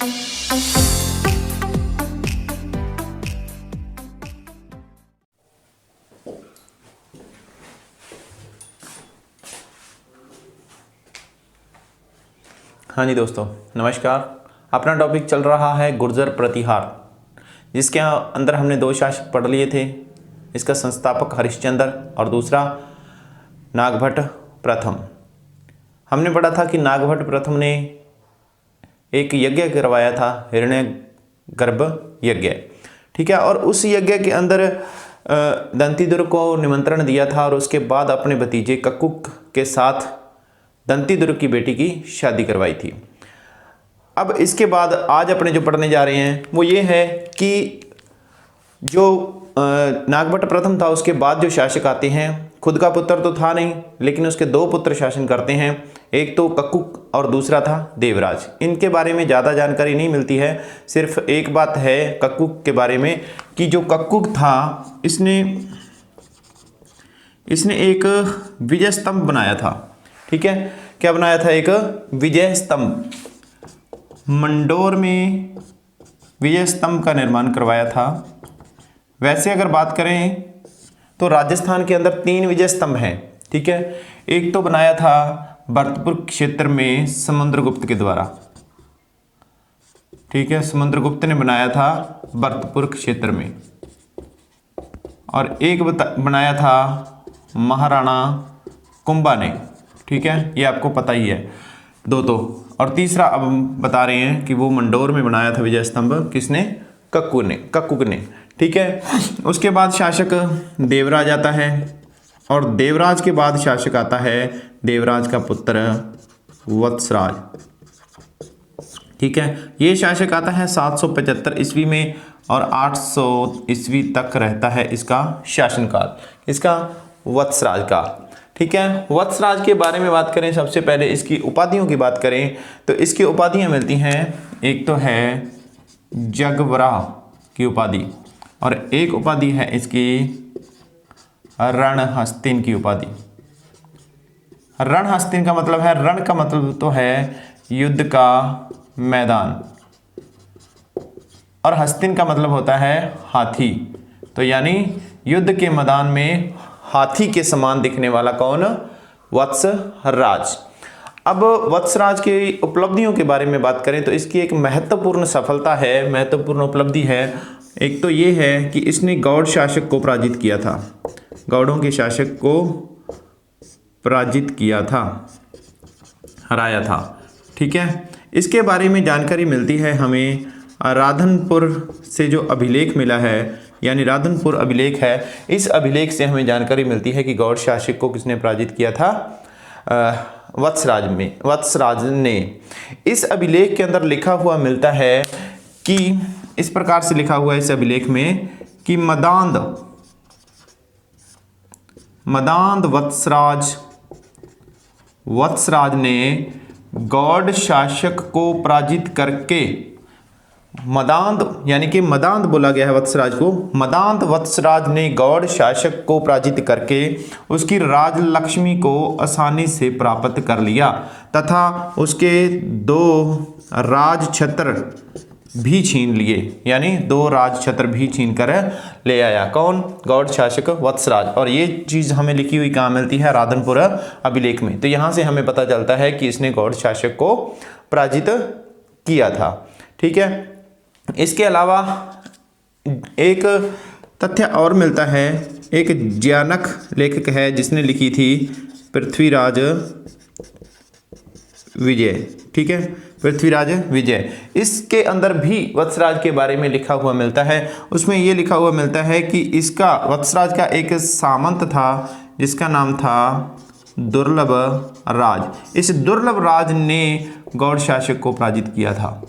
हाँ जी दोस्तों, नमस्कार। अपना टॉपिक चल रहा है गुर्जर प्रतिहार, जिसके अंदर हमने दो शासक पढ़ लिए थे। इसका संस्थापक हरिश्चंद्र और दूसरा नागभट्ट प्रथम। हमने पढ़ा था कि नागभट्ट प्रथम ने एक यज्ञ करवाया था, हिरण्यगर्भ यज्ञ, ठीक है। और उस यज्ञ के अंदर दंतीदुर्ग को निमंत्रण दिया था और उसके बाद अपने भतीजे कक्कुक के साथ दंतीदुर्ग की बेटी की शादी करवाई थी। अब इसके बाद आज अपने जो पढ़ने जा रहे हैं वो ये है कि जो नागभट्ट प्रथम था, उसके बाद जो शासक आते हैं, खुद का पुत्र तो था नहीं, लेकिन उसके दो पुत्र शासन करते हैं। एक तो कक्कुक और दूसरा था देवराज। इनके बारे में ज़्यादा जानकारी नहीं मिलती है। सिर्फ एक बात है कक्कुक के बारे में कि जो कक्कुक था, इसने एक विजय स्तंभ बनाया था, ठीक है। क्या बनाया था? एक विजय स्तंभ। मंडोर में विजय स्तंभ का निर्माण करवाया था। वैसे अगर बात करें तो राजस्थान के अंदर 3 विजय स्तंभ हैं, ठीक है। एक तो बनाया था भरतपुर क्षेत्र में समुद्रगुप्त के द्वारा, ठीक है। समुद्रगुप्त ने बनाया था भरतपुर क्षेत्र में। और एक बनाया था महाराणा कुंभा ने, ठीक है। ये आपको पता ही है दो तो। और तीसरा अब हम बता रहे हैं कि वो मंडोर में बनाया था विजय स्तंभ, किसने? कक्कुक ने, ठीक है। उसके बाद शासक देवराज आता है और देवराज के बाद शासक आता है देवराज का पुत्र वत्सराज, ठीक है। ये शासक आता है 775 ईस्वी में और 800 ईस्वी तक रहता है इसका शासनकाल, इसका वत्सराज का, ठीक है। वत्सराज के बारे में बात करें, सबसे पहले इसकी उपाधियों की बात करें तो इसकी उपाधियां मिलती हैं। एक तो है जगवराह की उपाधि और एक उपाधि है इसकी रणहस्तिन की उपाधि। रणहस्तिन का मतलब है, रण का मतलब तो है युद्ध का मैदान और हस्तिन का मतलब होता है हाथी। तो यानी युद्ध के मैदान में हाथी के समान दिखने वाला कौन? वत्सराज। अब वत्सराज की उपलब्धियों के बारे में बात करें तो इसकी एक महत्वपूर्ण सफलता है, महत्वपूर्ण उपलब्धि है। एक तो ये है कि इसने गौड़ शासक को पराजित किया था, गौड़ों के शासक को पराजित किया था, हराया था, ठीक है। इसके बारे में जानकारी मिलती है हमें राधनपुर से, जो अभिलेख मिला है, यानी राधनपुर अभिलेख है। इस अभिलेख से हमें जानकारी मिलती है कि गौड़ शासक को किसने पराजित किया था? वत्सराज ने। इस अभिलेख के अंदर लिखा हुआ मिलता है कि इस प्रकार से लिखा हुआ है इस अभिलेख में कि मदांद वत्सराज ने गौड़ शासक को पराजित करके, मदांद यानी कि मदांद बोला गया है वत्सराज को, मदांद वत्सराज ने गौड़ शासक को पराजित करके उसकी राजलक्ष्मी को आसानी से प्राप्त कर लिया तथा उसके 2 राजछत्र भी छीन लिए, यानी 2 राजछत्र भी छीन कर ले आया। कौन? गौड़ शासक वत्सराज। और ये चीज़ हमें लिखी हुई कहाँ मिलती है? राधनपुर अभिलेख में। तो यहाँ से हमें पता चलता है कि इसने गौड़ शासक को पराजित किया था, ठीक है। इसके अलावा एक तथ्य और मिलता है, एक ज्ञानक लेखक है जिसने लिखी थी पृथ्वीराज विजय, ठीक है, पृथ्वीराज विजय। इसके अंदर भी वत्सराज के बारे में लिखा हुआ मिलता है। उसमें ये लिखा हुआ मिलता है कि इसका, वत्सराज का एक सामंत था जिसका नाम था दुर्लभ राज। इस दुर्लभ राज ने गौड़ शासक को पराजित किया था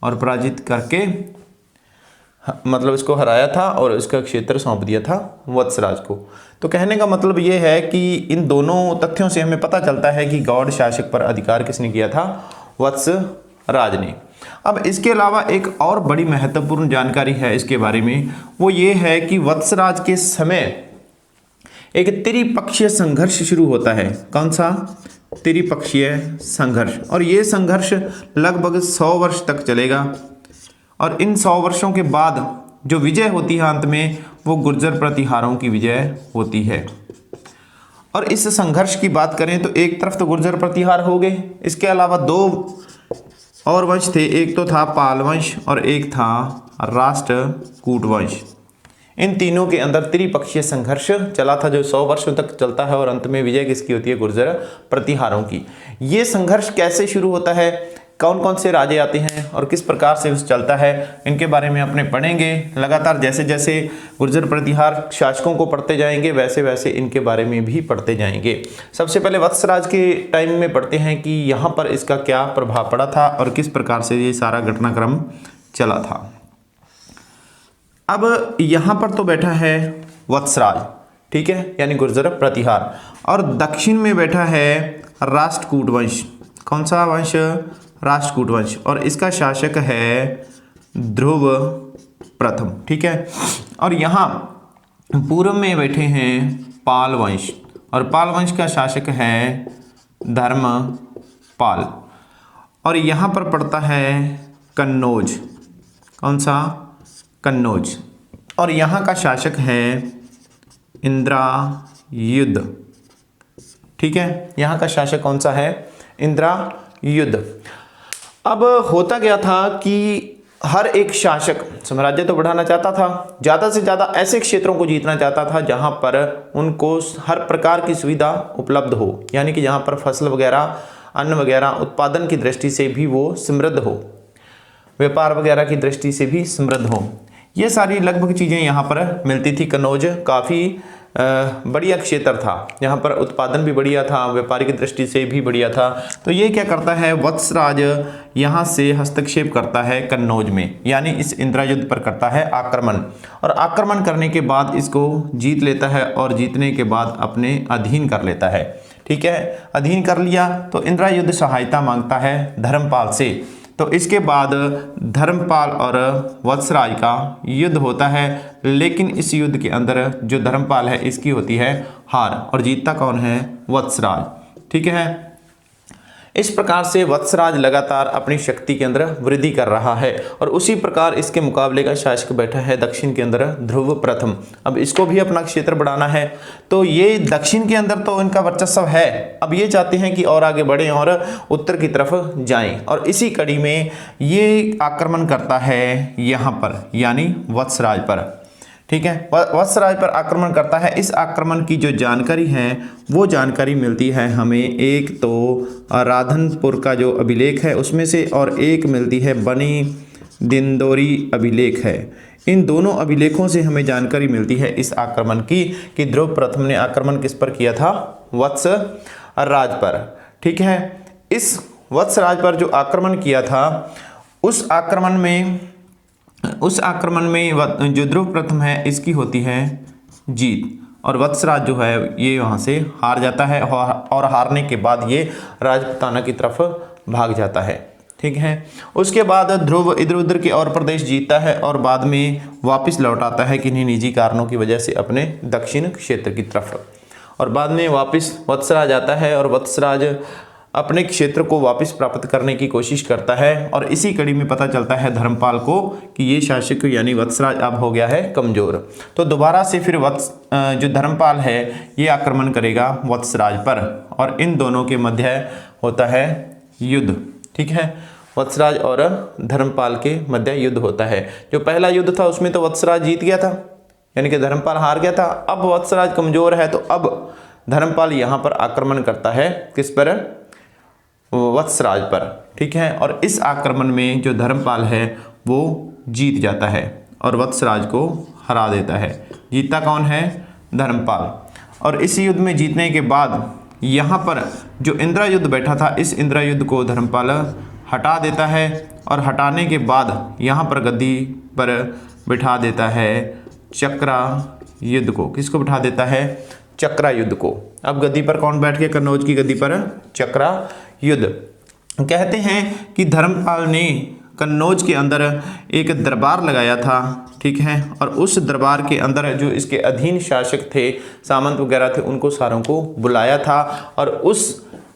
और पराजित करके मतलब इसको हराया था और इसका क्षेत्र सौंप दिया था वत्सराज को। तो कहने का मतलब ये है कि इन दोनों तथ्यों से हमें पता चलता है कि गौड़ शासक पर अधिकार किसने किया था? वत्सराज ने। अब इसके अलावा एक और बड़ी महत्वपूर्ण जानकारी है इसके बारे में, वो ये है कि वत्सराज के समय एक त्रिपक्षीय संघर्ष शुरू होता है। कौन सा? त्रिपक्षीय संघर्ष, और ये संघर्ष लगभग 100 वर्ष तक चलेगा। और इन 100 वर्षों के बाद जो विजय होती है अंत में, वो गुर्जर प्रतिहारों की विजय होती है। और इस संघर्ष की बात करें तो एक तरफ तो गुर्जर प्रतिहार हो गए, इसके अलावा 2 और वंश थे, एक तो था पाल वंश और एक था राष्ट्रकूट वंश। इन तीनों के अंदर त्रिपक्षीय संघर्ष चला था जो 100 वर्षों तक चलता है, और अंत में विजय किसकी होती है? गुर्जर प्रतिहारों की। ये संघर्ष कैसे शुरू होता है, कौन कौन से राजे आते हैं और किस प्रकार से चलता है, इनके बारे में अपने पढ़ेंगे लगातार। जैसे जैसे गुर्जर प्रतिहार शासकों को पढ़ते जाएंगे वैसे वैसे इनके बारे में भी पढ़ते जाएंगे। सबसे पहले वत्सराज के टाइम में पढ़ते हैं कि यहाँ पर इसका क्या प्रभाव पड़ा था और किस प्रकार से ये सारा घटनाक्रम चला था। अब यहाँ पर तो बैठा है वत्सराज, ठीक है, यानी गुर्जर प्रतिहार, और दक्षिण में बैठा है राष्ट्रकूट वंश। कौन सा वंश? राष्ट्रकूट वंश, और इसका शासक है ध्रुव प्रथम, ठीक है। और यहाँ पूर्व में बैठे हैं पाल वंश, और पाल वंश का शासक है धर्मपाल, और यहाँ पर पड़ता है कन्नौज। कौन सा? कन्नौज, और यहाँ का शासक है इंद्रायुध, ठीक है। यहाँ का शासक कौन सा है? इंद्रायुध। अब होता क्या था कि हर एक शासक साम्राज्य तो बढ़ाना चाहता था, ज़्यादा से ज़्यादा ऐसे क्षेत्रों को जीतना चाहता था जहाँ पर उनको हर प्रकार की सुविधा उपलब्ध हो, यानी कि जहाँ पर फसल वगैरह, अन्न वगैरह उत्पादन की दृष्टि से भी वो समृद्ध हो, व्यापार वगैरह की दृष्टि से भी समृद्ध हो। ये सारी लगभग चीज़ें यहाँ पर मिलती थी। कन्नौज काफ़ी बढ़िया क्षेत्र था, यहाँ पर उत्पादन भी बढ़िया था, व्यापारिक दृष्टि से भी बढ़िया था। तो ये क्या करता है? वत्सराज यहाँ से हस्तक्षेप करता है कन्नौज में, यानी इस इंद्रायुध पर करता है आक्रमण, और आक्रमण करने के बाद इसको जीत लेता है, और जीतने के बाद अपने अधीन कर लेता है, ठीक है। अधीन कर लिया तो इंद्रायुध सहायता मांगता है धर्मपाल से। तो इसके बाद धर्मपाल और वत्सराज का युद्ध होता है, लेकिन इस युद्ध के अंदर जो धर्मपाल है इसकी होती है हार, और जीतता कौन है? वत्सराज, ठीक है। इस प्रकार से वत्सराज लगातार अपनी शक्ति के अंदर वृद्धि कर रहा है, और उसी प्रकार इसके मुकाबले का शासक बैठा है दक्षिण के अंदर ध्रुव प्रथम। अब इसको भी अपना क्षेत्र बढ़ाना है, तो ये दक्षिण के अंदर तो इनका वर्चस्व है, अब ये चाहते हैं कि और आगे बढ़ें और उत्तर की तरफ जाएं, और इसी कड़ी में ये आक्रमण करता है यहाँ पर, यानी वत्सराज पर, ठीक है। वत्सराज पर आक्रमण करता है। इस आक्रमण की जो जानकारी है वो जानकारी मिलती है हमें एक तो राधनपुर का जो अभिलेख है उसमें से, और एक मिलती है बनी दिंदोरी अभिलेख है। इन दोनों अभिलेखों से हमें जानकारी मिलती है इस आक्रमण की, कि ध्रुव प्रथम ने आक्रमण किस पर किया था? वत्सराज पर, ठीक है। इस वत्सराज पर जो आक्रमण किया था उस आक्रमण में जो ध्रुव प्रथम है इसकी होती है जीत, और वत्सराज जो है ये वहाँ से हार जाता है, और हारने के बाद ये राजपुताना की तरफ भाग जाता है, ठीक है। उसके बाद ध्रुव इधर उधर के और प्रदेश जीतता है, और बाद में वापस लौट आता है किन्हीं निजी कारणों की वजह से अपने दक्षिण क्षेत्र की तरफ, और बाद में वापस वत्सराज आता है, और वत्सराज अपने क्षेत्र को वापस प्राप्त करने की कोशिश करता है। और इसी कड़ी में पता चलता है धर्मपाल को कि ये शासक यानी वत्सराज अब हो गया है कमज़ोर। तो दोबारा से फिर जो धर्मपाल है ये आक्रमण करेगा वत्सराज पर, और इन दोनों के मध्य होता है युद्ध, ठीक है। वत्सराज और धर्मपाल के मध्य युद्ध होता है। जो पहला युद्ध था उसमें तो वत्सराज जीत गया था, यानी कि धर्मपाल हार गया था। अब वत्सराज कमज़ोर है, तो अब धर्मपाल यहाँ पर आक्रमण करता है, किस पर? वत्सराज पर, ठीक है। और इस आक्रमण में जो धर्मपाल है वो जीत जाता है और वत्सराज को हरा देता है। जीतता कौन है? धर्मपाल। और इस युद्ध में जीतने के बाद यहाँ पर जो इंद्रायुध बैठा था, इस इंद्रायुध को धर्मपाल हटा देता है, और हटाने के बाद यहाँ पर गद्दी पर बिठा देता है चक्रायुध को। किसको बिठा देता है? चक्रायुध को। अब गद्दी पर कौन बैठ गया? कन्नौज की गद्दी पर चक्रायुध। कहते हैं कि धर्मपाल ने कन्नौज के अंदर एक दरबार लगाया था, ठीक है, और उस दरबार के अंदर जो इसके अधीन शासक थे, सामंत वगैरह थे, उनको सारों को बुलाया था, और उस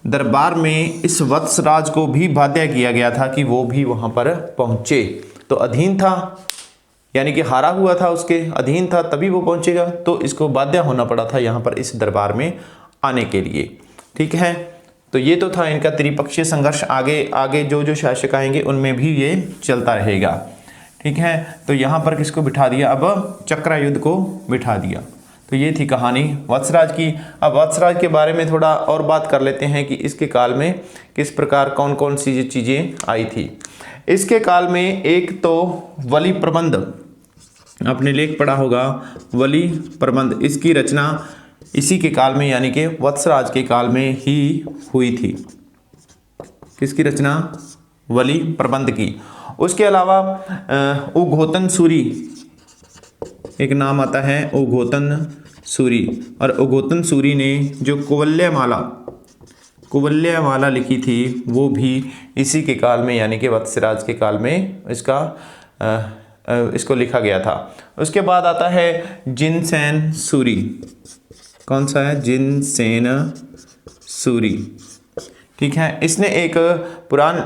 दरबार में इस वत्सराज को भी बाध्य किया गया था कि वो भी वहाँ पर पहुँचे। तो अधीन था, यानी कि हारा हुआ था, उसके अधीन था, तभी वो पहुँचेगा, तो इसको बाध्य होना पड़ा था यहाँ पर इस दरबार में आने के लिए। ठीक है, तो ये तो था इनका त्रिपक्षीय संघर्ष। आगे आगे जो जो शासक आएंगे उनमें भी ये चलता रहेगा। ठीक है, तो यहाँ पर किसको बिठा दिया, अब चक्रायुध को बिठा दिया। तो ये थी कहानी वत्सराज की। अब वत्सराज के बारे में थोड़ा और बात कर लेते हैं कि इसके काल में किस प्रकार कौन कौन सी चीज़ें आई थी। इसके काल में एक तो वली प्रबंध, आपने लेख पढ़ा होगा, वली प्रबंध, इसकी रचना इसी के काल में यानी कि वत्सराज के काल में ही हुई थी। किसकी रचना, वली प्रबंध की। उसके अलावा उद्घोतन सूरी, एक नाम आता है उद्घोतन सूरी, और उद्घोतन सूरी ने जो कुवलयमाला लिखी थी वो भी इसी के काल में यानी कि वत्सराज के काल में इसको लिखा गया था। उसके बाद आता है जिनसेन सूरी। कौन सा है, जिनसेन सूरी। ठीक है, इसने एक पुराण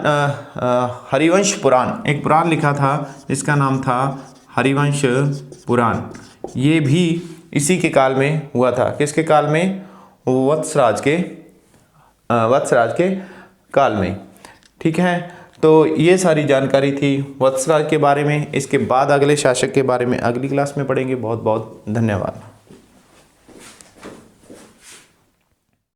हरिवंश पुराण, एक पुराण लिखा था जिसका नाम था हरिवंश पुराण। ये भी इसी के काल में हुआ था। किसके काल में, वत्सराज के काल में। ठीक है, तो ये सारी जानकारी थी वत्सराज के बारे में। इसके बाद अगले शासक के बारे में अगली क्लास में पढ़ेंगे। बहुत बहुत धन्यवाद।